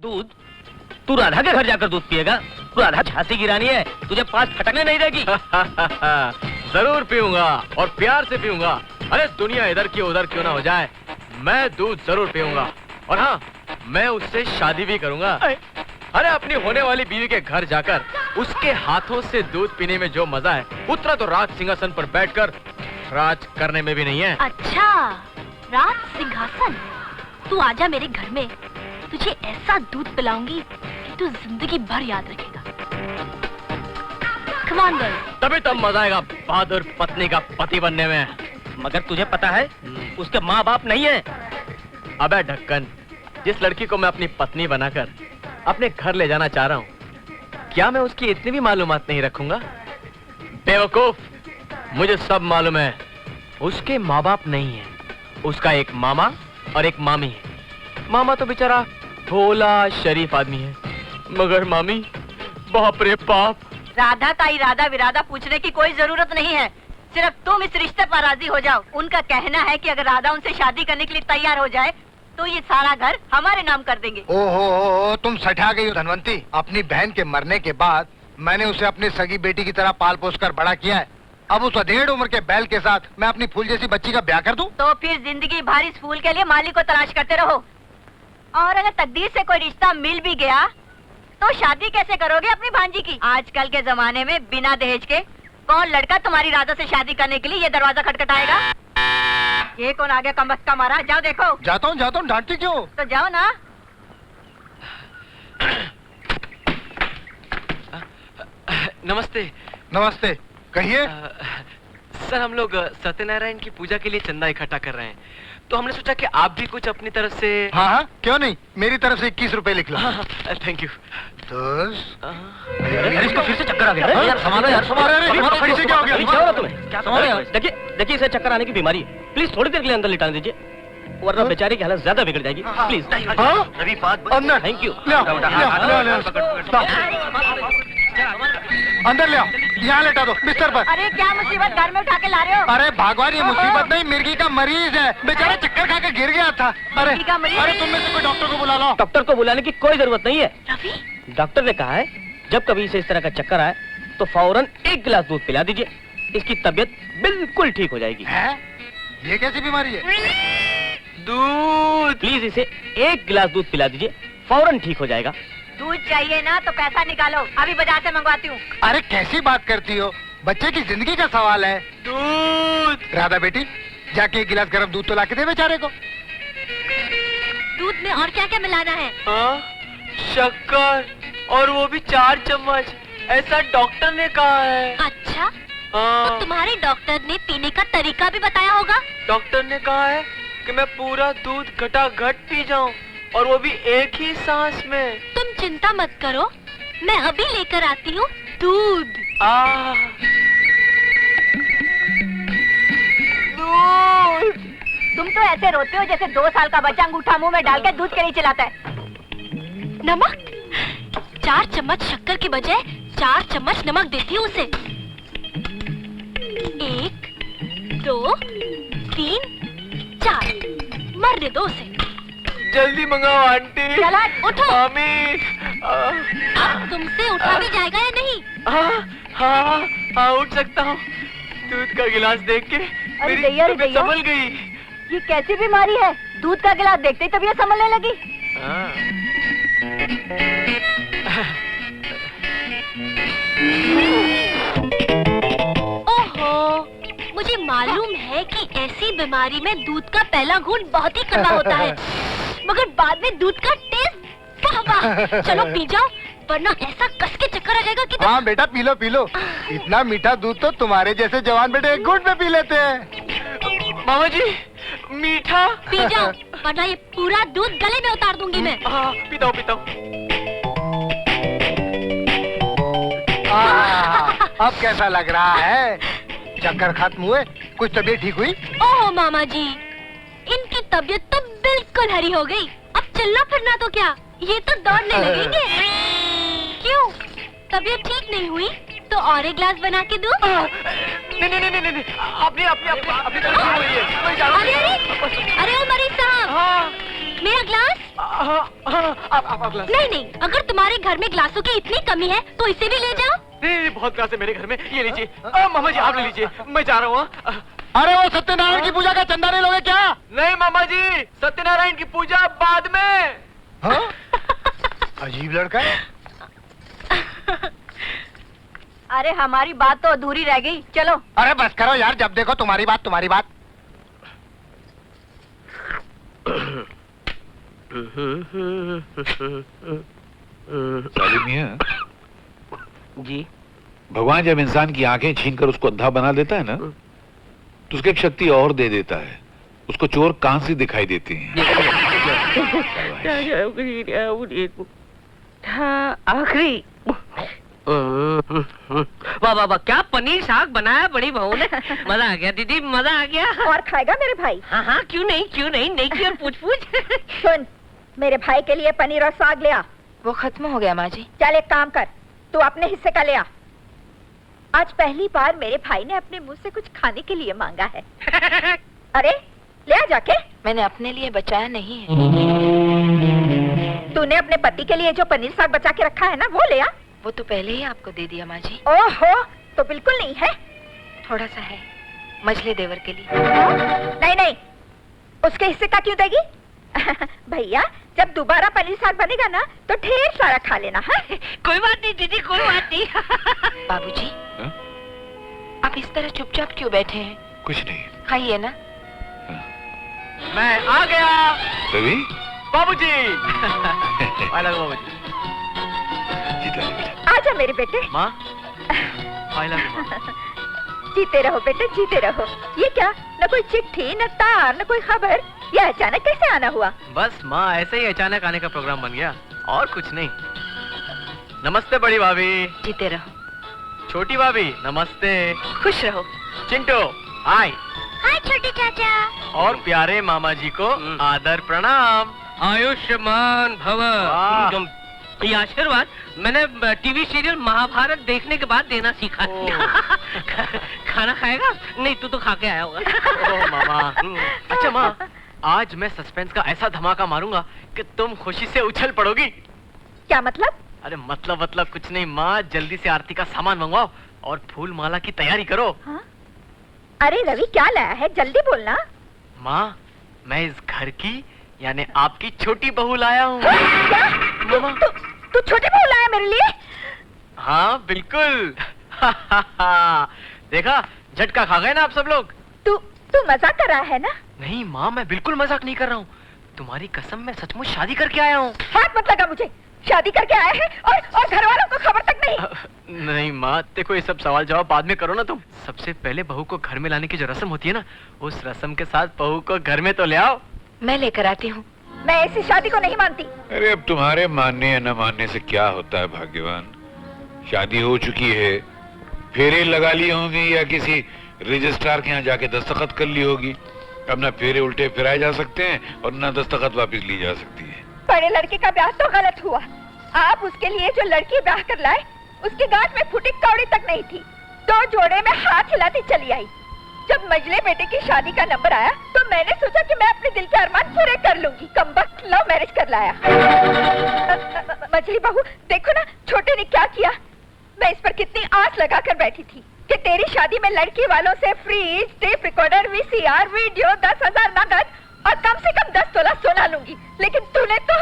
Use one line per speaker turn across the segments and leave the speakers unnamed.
दूध? तू राधा के घर जाकर दूध पिएगा? तू राधा झांसी की रानी है, तुझे 5 फटकने नहीं देगी।
जरूर पीऊंगा और प्यार से पीऊंगा। अरे दुनिया इधर की उधर क्यों ना हो जाए, मैं दूध जरूर पीऊंगा। और हाँ, मैं उससे शादी भी करूंगा। अरे अपनी होने वाली बीवी के घर जाकर उसके हाथों से दूध पीने में जो मजा है, उतना तो राज सिंहासन पर बैठकर राज करने में भी नहीं है।
अच्छा, राज सिंहासन? तू आजा मेरे घर में, तुझे ऐसा दूध पिलाऊंगी कि तू जिंदगी भर याद रखेगा। Come on, girl.
तभी तब मजा आएगा बहादुर पत्नी का पति बनने में।
मगर तुझे पता है उसके माँ बाप नहीं है।
अबे ढक्कन, जिस लड़की को मैं अपनी पत्नी बनाकर अपने घर ले जाना चाह रहा हूँ, क्या मैं उसकी इतनी भी मालूमात नहीं रखूंगा? बेवकूफ, मुझे सब मालूम है। उसके माँ बाप नहीं है, उसका एक मामा और एक मामी है। मामा तो बेचारा भोला शरीफ आदमी है, मगर मामी बाप रे बाप।
राधा ताई राधा विराधा पूछने की कोई जरूरत नहीं है, सिर्फ तुम इस रिश्ते पर राजी हो जाओ। उनका कहना है कि अगर राधा उनसे शादी करने के लिए तैयार हो जाए तो ये सारा घर हमारे नाम कर देंगे।
ओहो, तुम सठा गई हो धनवंती। अपनी बहन के मरने के बाद मैंने उसे अपनी सगी बेटी की तरह पाल पोस कर बड़ा किया है। अब उस अधेड़ उम्र के बैल के साथ मैं अपनी फूल जैसी बच्ची का ब्याह कर दूं?
तो फिर जिंदगी भर इस फूल के लिए माली को तलाश करते रहो। और अगर तकदीर से कोई रिश्ता मिल भी गया तो शादी कैसे करोगे अपनी भांजी की? आजकल के जमाने में बिना दहेज के कौन लड़का तुम्हारी राधा से शादी करने के लिए ये दरवाजा खटखटाएगा? ये कौन आ गया कमबख्त मारा? जाओ देखो।
जाता हूँ, डांटती क्यों?
तो जाओ ना।
नमस्ते।
नमस्ते, कहिए।
सर, हम लोग सत्यनारायण की पूजा के लिए चंदा इकट्ठा कर रहे हैं, तो हमने सोचा कि आप भी कुछ अपनी तरफ से।
हाँ, क्यों नहीं, मेरी तरफ से 21 रुपए लिख लो।
Thank you.
इसको फिर से चक्कर आ गया। यार संभालो यार,
खड़ी से क्या हो गया?
क्या हो रहा तुम्हें? क्या संभालो यार। देखिए इसे चक्कर आने की बीमारी है, प्लीज थोड़ी देर के लिए अंदर लिटाने दीजिए, वरना बेचारी की हालत ज्यादा बिगड़ जाएगी। प्लीज
अंदर।
Thank you.
अंदर ले आओ, यहाँ लेटा दो बिस्तर पर।
अरे क्या मुसीबत घर में उठा के ला रहे हो?
अरे भगवान, ये मुसीबत नहीं, मिर्गी का मरीज है, बेचारा चक्कर खा के गिर गया था। अरे
मिर्गी का मरीज?
अरे तुम में से कोई डॉक्टर को बुला लो।
डॉक्टर को बुलाने की कोई जरूरत नहीं है।
रवि,
डॉक्टर ने कहा है जब कभी इसे इस तरह का चक्कर आए तो फौरन 1 गिलास दूध पिला दीजिए, इसकी तबीयत बिल्कुल ठीक हो जाएगी।
है? ये कैसी बीमारी है?
दूध। प्लीज इसे 1 गिलास दूध पिला दीजिए, फौरन ठीक हो जाएगा।
दूध चाहिए ना तो पैसा निकालो, अभी बाजार से मंगवाती हूँ।
अरे कैसी बात करती हो, बच्चे की जिंदगी का सवाल है।
दूध।
राधा बेटी, जाके 1 गिलास गर्म दूध तो ला के दे बेचारे को।
दूध में और क्या क्या मिलाना है?
शक्कर, और वो भी 4 चम्मच, ऐसा डॉक्टर ने कहा है।
अच्छा, तो तुम्हारे डॉक्टर ने पीने का तरीका भी बताया होगा?
डॉक्टर ने कहा है कि मैं पूरा दूध घटाघट पी जाऊं, और वो भी एक ही सांस में।
तुम चिंता मत करो, मैं अभी लेकर आती हूँ दूध।
दूध।
तुम तो ऐसे रोते हो जैसे 2 साल का बच्चा अंगूठा मुंह में डाल के दूध के लिए चिल्लाता है। नमक? 4 चम्मच शक्कर की बजाय 4 चम्मच नमक देती हूँ उसे। 1, 2, 3, 4, मरने दो उसे।
जल्दी मंगाओ आंटी।
चला, उठो।
मामी।
अब तुमसे उठा भी जाएगा या नहीं?
हाँ, उठ सकता हूँ। दूध का गिलास देख के मेरी तबीयत संभल गई।
ये कैसी बीमारी है? दूध का गिलास देखते ही तबीयत संभलने लगी। ओहो, मुझे मालूम है कि ऐसी बीमारी में दूध का पहला घूंट बहुत ही कड़वा होता है, मगर बाद में दूध का टेस्ट वाह वाह। चलो पी जाओ, वरना ऐसा कस के चक्कर आ जाएगा कि
हाँ बेटा, पी लो पी लो। इतना मीठा दूध तो तुम्हारे जैसे जवान बेटे 1 घूंट में पी लेते हैं।
मामा जी, मीठा।
पी जाओ, वरना ये पूरा दूध गले में उतार दूंगी मैं।
पीता हूँ।
अब कैसा लग रहा है? चक्कर खत्म हुए? कुछ तबीयत ठीक हुई?
ओह मामा जी, इनकी तबीयत तो बिल्कुल हरी हो गई। अब चलना फिरना तो क्या, ये तो दौड़ने लगेंगे। क्यों, तबीयत ठीक नहीं हुई तो और 1 गिलास बना के दूं?
नहीं, अपनी
अरे ओ मरीज साहब,
मेरा ग्लास?
आप ग्लास।
नहीं नहीं, अगर तुम्हारे घर में ग्लासों की इतनी कमी है तो इसे भी ले जाओ।
नहीं, बहुत ग्लास है मेरे घर में, ये लीजिए। मामा जी आप ले लीजिए, मैं जा रहा हूँ।
अरे वो सत्यनारायण की पूजा का चंदा नहीं लोगे क्या?
नहीं मामा जी, सत्यनारायण की पूजा बाद में।
हाँ? अजीब लड़का है।
अरे हमारी बात तो अधूरी रह गई, चलो।
अरे बस करो यार, जब देखो तुम्हारी बात तुम्हारी बात।
सालिम मियां,
जी
भगवान जब इंसान की आंखें छीनकर उसको अंधा बना देता है ना, तो उसको एक शक्ति और दे देता है। उसको चोर कान से दिखाई देते हैं।
आखिरी वाह वाह वाह, क्या पनीर साग बनाया बड़ी बहू ने। मजा आ गया दीदी, मजा आ गया।
और खाएगा मेरे भाई?
हाँ हाँ, क्यों नहीं क्यों नहीं, नेकी और पूछ पूछ।
सुन, मेरे भाई के लिए पनीर और साग ले आ।
वो खत्म हो गया माँ जी।
चल एक काम कर, तू अपने हिस्से का ले आ। आज पहली बार मेरे भाई ने अपने मुंह से कुछ खाने के लिए मांगा है। अरे ले आ जाके।
मैंने अपने लिए बचाया नहीं है।
तूने अपने पति के लिए जो पनीर साग बचा के रखा है ना, वो ले आ।
वो तो पहले ही आपको दे दिया माँ जी।
ओहो, तो बिल्कुल नहीं है।
थोड़ा सा है, मझले देवर के लिए।
नहीं नहीं, उसके हिस्से का क्यों देगी? भैया, जब दोबारा पनीर साग बनेगा ना तो ढेर सारा खा लेना है।
कोई बात नहीं दीदी, कोई बात नहीं।
बाबूजी,
हाँ?
आप इस तरह चुपचाप क्यों बैठे हैं?
कुछ नहीं।
खाइए ना।
मैं आ गया
रवि,
बाबूजी। बाबूजी।
जीता रहे बेटा।
आजा मेरे बेटे।
माँ, I love you, माँ।
जीते रहो बेटे, जीते रहो। ये क्या, न कोई चिट्ठी, न तार, न कोई खबर। ये अचानक कैसे आना हुआ?
बस माँ, ऐसे ही अचानक आने का प्रोग्राम बन गया, और कुछ नहीं। नमस्ते बड़ी भाभी।
जीते रहो।
छोटी भाभी नमस्ते।
खुश रहो।
चिंटू हाय।
हाय छोटे चाचा।
और प्यारे मामा जी को आदर प्रणाम।
आयुष्मान भव।
वाह।
ये आशीर्वाद मैंने टीवी सीरियल महाभारत देखने के बाद देना सीखा। खाना खाएगा? नहीं, तू तो खा के आया होगा।
ओह मामा। अच्छा माँ, आज मैं सस्पेंस का ऐसा धमाका मारूंगा कि तुम खुशी से उछल पड़ोगी।
क्या मतलब?
अरे मतलब कुछ नहीं माँ, जल्दी से आरती का सामान मंगवाओ और फूल माला की तैयारी करो।
हाँ? अरे रवि, क्या लाया है, जल्दी बोलना।
माँ, मैं इस घर की यानी आपकी छोटी बहू लाया हूँ।
क्या?
मामा।
तू छोटे बहू लाया मेरे लिए?
हाँ बिल्कुल। देखा, झटका खा गए ना आप सब लोग।
तू मजाक कर रहा है ना?
नहीं माँ, मैं बिल्कुल मजाक नहीं कर रहा हूँ। तुम्हारी कसम, मैं सचमुच शादी करके आया हूँ।
हाथ मत लगा मुझे। शादी करके आया है और घर वालों को खबर तक नहीं।
नहीं माँ, देखो ये सब सवाल जवाब बाद में करो ना तुम। सबसे पहले बहू को घर में लाने की जो रस्म होती है ना, उस रस्म के साथ बहू को घर में तो ले आओ।
मैं लेकर आती हूँ।
मैं ऐसी शादी को नहीं मानती।
अरे अब तुम्हारे मानने या न मानने से क्या होता है भाग्यवान। शादी हो चुकी है, फेरे लगा ली होंगी या किसी रजिस्ट्रार के यहाँ जाके दस्तखत कर ली होगी। अब ना फेरे उल्टे फिराए जा सकते हैं और ना दस्तखत वापस ली जा सकती है।
बड़े लड़के का ब्याह तो गलत हुआ। आप उसके लिए जो लड़की ब्याह कर लाए, उसकी गांठ में फुटी कौड़ी तक नहीं थी। 2 जोड़े में हाथ हिलाती चली आई। जब मजले बेटे की शादी का नंबर आया तो मैंने सोचा कि मैं अपने दिल के अरमान पूरे कर लूंगी। कमबख्त लव मैरिज कर लाया। मजली बहू, देखो ना छोटे ने क्या किया। मैं इस पर कितनी आस लगाकर बैठी थी कि तेरी शादी में लड़की वालों से fridge, tape recorder, VCR, video, 10,000 नगद और कम से कम 10 तोला सोना लूंगी। लेकिन तूने तो,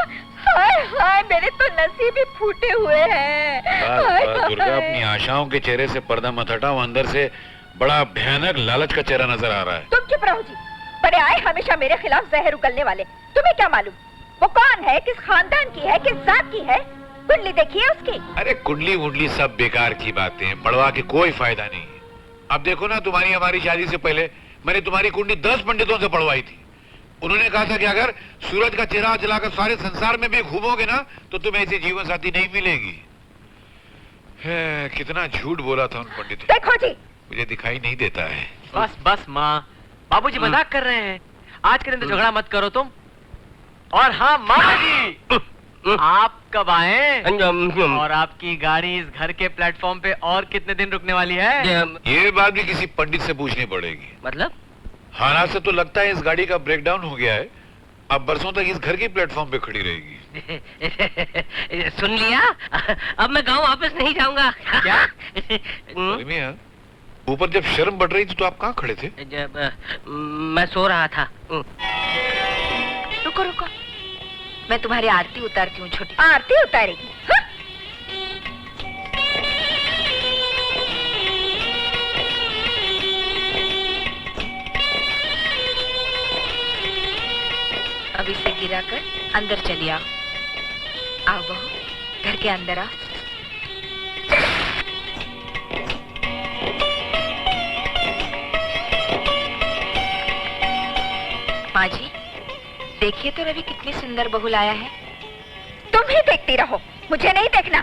हाय हाय, मेरे तो नसीब ही फूटे हुए हैं। हाय
बस दुर्गा,
हाय।
अपनी आशाओं के चेहरे से पर्दा मत हटाओ। अंदर से बड़ा भयानक लालच का चेहरा नजर आ रहा है।
तुम चुप रहो जी। बड़े आए हमेशा मेरे खिलाफ जहर उगलने वाले। तुम्हें क्या मालूम वो कौन है, किस खानदान की है, किस जात की है? कुंडली देखिए उसकी।
अरे कुंडली वुंडली सब बेकार की बातें हैं, पढ़वा के कोई फायदा नहीं है। अब देखो ना, तुम्हारी हमारी शादी से पहले मैंने तुम्हारी कुंडली 10 पंडितों से पढ़वाई थी। उन्होंने कहा था कि अगर सूरज का चेहरा जलाकर सारे संसार में भी घूमोगे ना तो तुम्हें ऐसी जीवन साथी नहीं मिलेगी। कितना झूठ बोला था उन पंडितों।
देखो जी,
मुझे दिखाई नहीं देता है।
बस बस माँ, बाबूजी मजाक कर रहे हैं। आज के दिन तो झगड़ा मत करो तुम। और हाँ मामा जी, आप कब आए? और आपकी गाड़ी इस घर के प्लेटफॉर्म पे और कितने दिन रुकने वाली है?
ये बात भी किसी पंडित से पूछनी पड़ेगी।
मतलब?
हालात से तो लगता है इस गाड़ी का ब्रेकडाउन हो गया है। अब बरसों तक इस घर के प्लेटफॉर्म पे खड़ी रहेगी।
सुन लिया? अब मैं गांव वापस नहीं जाऊंगा।
क्या?
अरे मियां, ऊपर जब शर्म बढ़ रही थी तो आप कहाँ खड़े थे?
जब मैं सो रहा था।
रुको रुको, मैं तुम्हारी आरती उतारती हूँ छोटी।
आरती उतारेगी? हाँ?
अब इसे गिराकर अंदर चली आओ। आओ बहू, घर के अंदर आओ। माँ जी, देखिए तो रवि कितनी सुंदर बहू लाया है।
तुम ही देखती रहो, मुझे नहीं देखना।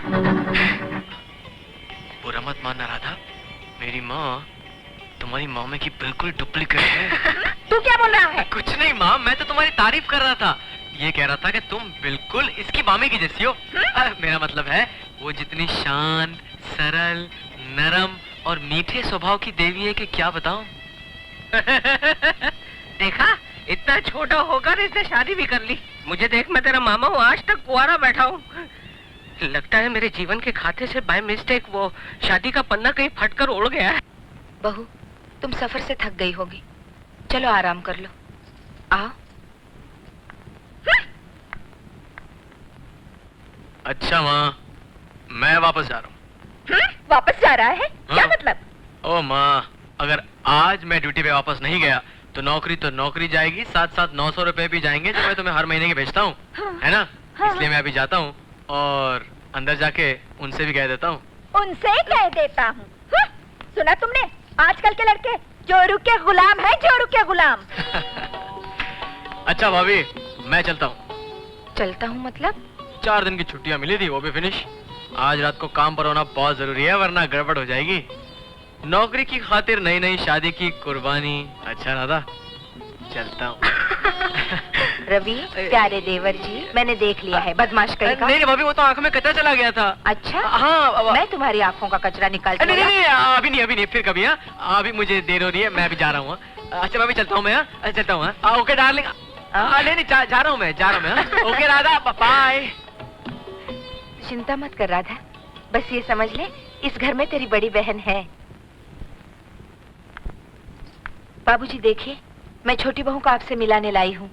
बुरा मत मानना राधा, मेरी माँ तुम्हारी मामे की बिल्कुल डुप्लीकेट है।
तू क्या बोल रहा है?
कुछ नहीं माँ, मैं तो तुम्हारी तारीफ कर रहा था। ये कह रहा था कि तुम बिल्कुल इसकी मामे की जैसी हो। मेरा मतलब है वो जितनी शांत, सरल, नरम और मीठे स्वभाव की देवी है कि क्या बताऊं।
देखा, इतना छोटा होकर इसने शादी भी कर ली। मुझे देख, मैं तेरा मामा हूँ, आज तक कुंवारा बैठा हूँ। लगता है मेरे जीवन के खाते से बाय मिस्टेक वो शादी का पन्ना कहीं फटकर उड़ गया है।
बहू, तुम सफर से थक गई होगी, चलो आराम कर लो। आओ।
अच्छा माँ, मैं वापस जा रहा हूँ।
वापस जा रहा है? क्या मतलब?
ओ माँ, अगर आज मैं ड्यूटी पे वापस नहीं गया तो नौकरी जाएगी, साथ साथ 900 रुपए भी जाएंगे जो मैं तुम्हें हर महीने के भेजता हूँ। है ना? इसलिए मैं अभी जाता हूँ और अंदर जाके उनसे भी कह देता हूँ।
उनसे कह देता हूँ? सुना तुमने? आजकल के लड़के जोरू के गुलाम है, जोरू के गुलाम।
अच्छा भाभी, मैं चलता हूँ।
चलता हूँ मतलब?
4 दिन की छुट्टियाँ मिली थी, वो भी फिनिश। आज रात को काम पर होना बहुत जरूरी है, वरना गड़बड़ हो जाएगी। नौकरी की खातिर नई नई शादी की कुर्बानी। अच्छा राधा, चलता हूँ।
रवि, प्यारे देवर जी, मैंने देख लिया है बदमाश करेगा।
नहीं भाभी, वो तो आंखों में कचरा चला गया था।
अच्छा?
हाँ,
मैं तुम्हारी आंखों का कचरा निकालती
नहीं
हूँ।
नहीं, अभी नहीं, फिर कभी। अभी मुझे देर हो रही है, मैं अभी जा रहा हूँ। अच्छा भाभी, चलता हूँ मैं। चलता हूँ। Okay darling. नहीं, जा रहा हूँ मैं। Okay Radha, bye.
चिंता मत कर राधा, बस ये समझ ले, इस घर में तेरी बड़ी बहन है। बाबूजी देखिए, मैं छोटी बहू को आपसे मिलाने लाई हूँ।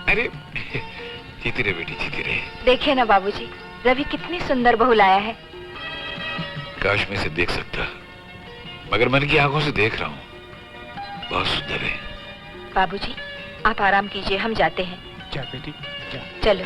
अरे जीती रहे बेटी, जीती रहे।
देखिए ना बाबूजी, रवि कितनी सुंदर बहू लाया है।
काश मैं इसे देख सकता, मगर मन की आंखों से देख रहा हूँ, बहुत सुंदर है।
बाबूजी, आप आराम कीजिए, हम जाते हैं।
जा बेटी, जा।
चलो।